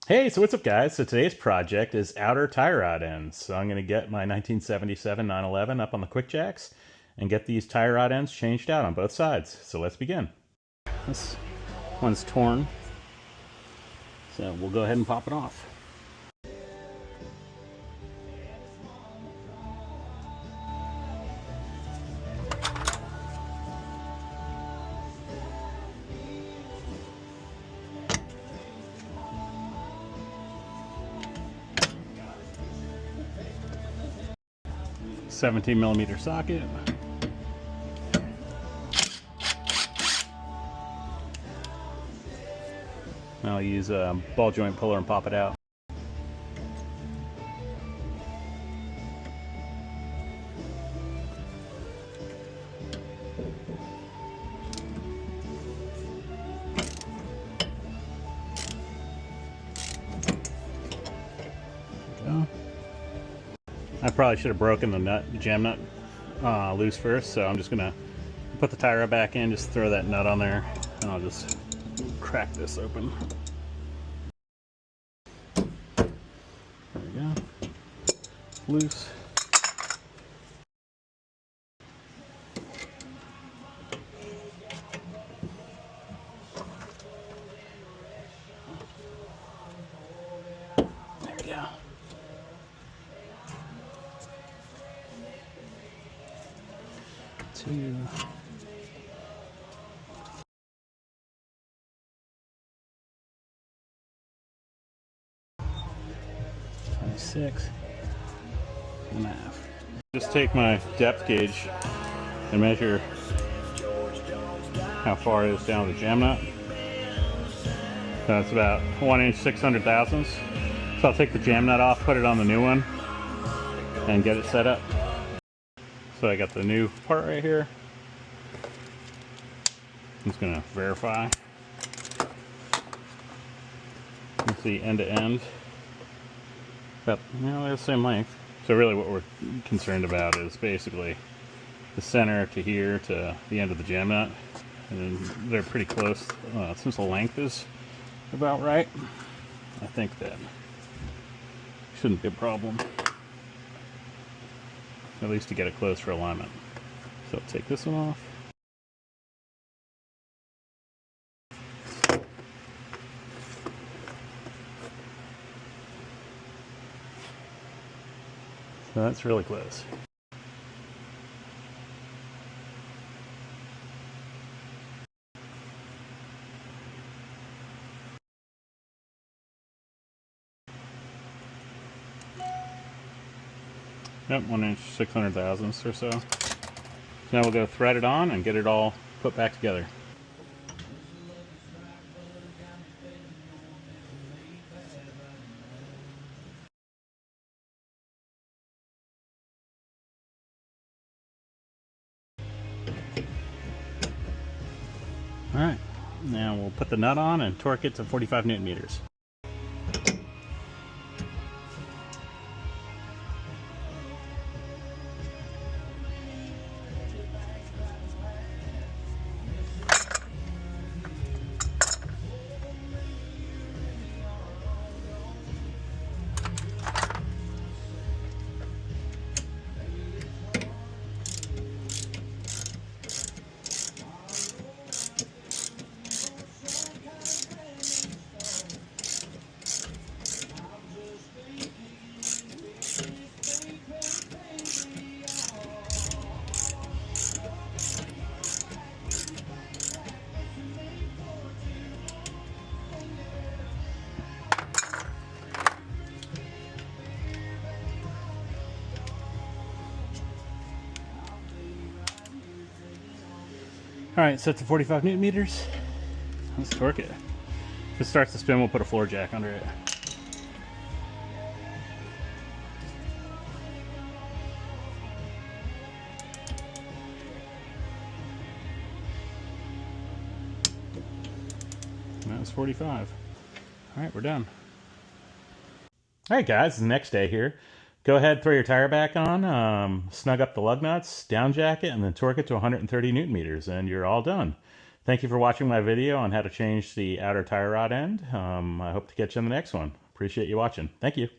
Hey, so what's up guys? So today's project is outer tie rod ends. So I'm going to get my 1977 911 up on the quick jacks and get these tie rod ends changed out on both sides. So let's begin. This one's torn, so we'll go ahead and pop it off. $17mm socket. I'll use a ball joint puller and pop it out. I probably should have broken the jam nut loose first, so I'm just gonna put the tie rod back in, just throw that nut on there, and I'll just crack this open. There we go. Loose. There we go. Two. Six and a half. Just take my depth gauge and measure how far it is down the jam nut. So it's about 1 inch 600 thousandths. So I'll take the jam nut off, put it on the new one, and get it set up. So I got the new part right here. I'm just gonna verify. You can see end to end. But they're the same length. So really what we're concerned about is basically the center to here to the end of the jam nut. And they're pretty close. Since the length is about right, I think that shouldn't be a problem. At least to get it close for alignment. So I'll take this one off. So that's really close. Yep, 1 inch 600 thousandths or so. So now we'll go thread it on and get it all put back together. Alright, now we'll put the nut on and torque it to 45 Newton meters. Alright, set to 45 Newton meters. Let's torque it. If it starts to spin, we'll put a floor jack under it. And that was 45. Alright, we're done. Alright guys, it's the next day here. Go ahead, throw your tire back on, snug up the lug nuts, down jack it, and then torque it to 130 Newton meters, and you're all done. Thank you for watching my video on how to change the outer tie rod end. I hope to catch you on the next one. Appreciate you watching. Thank you.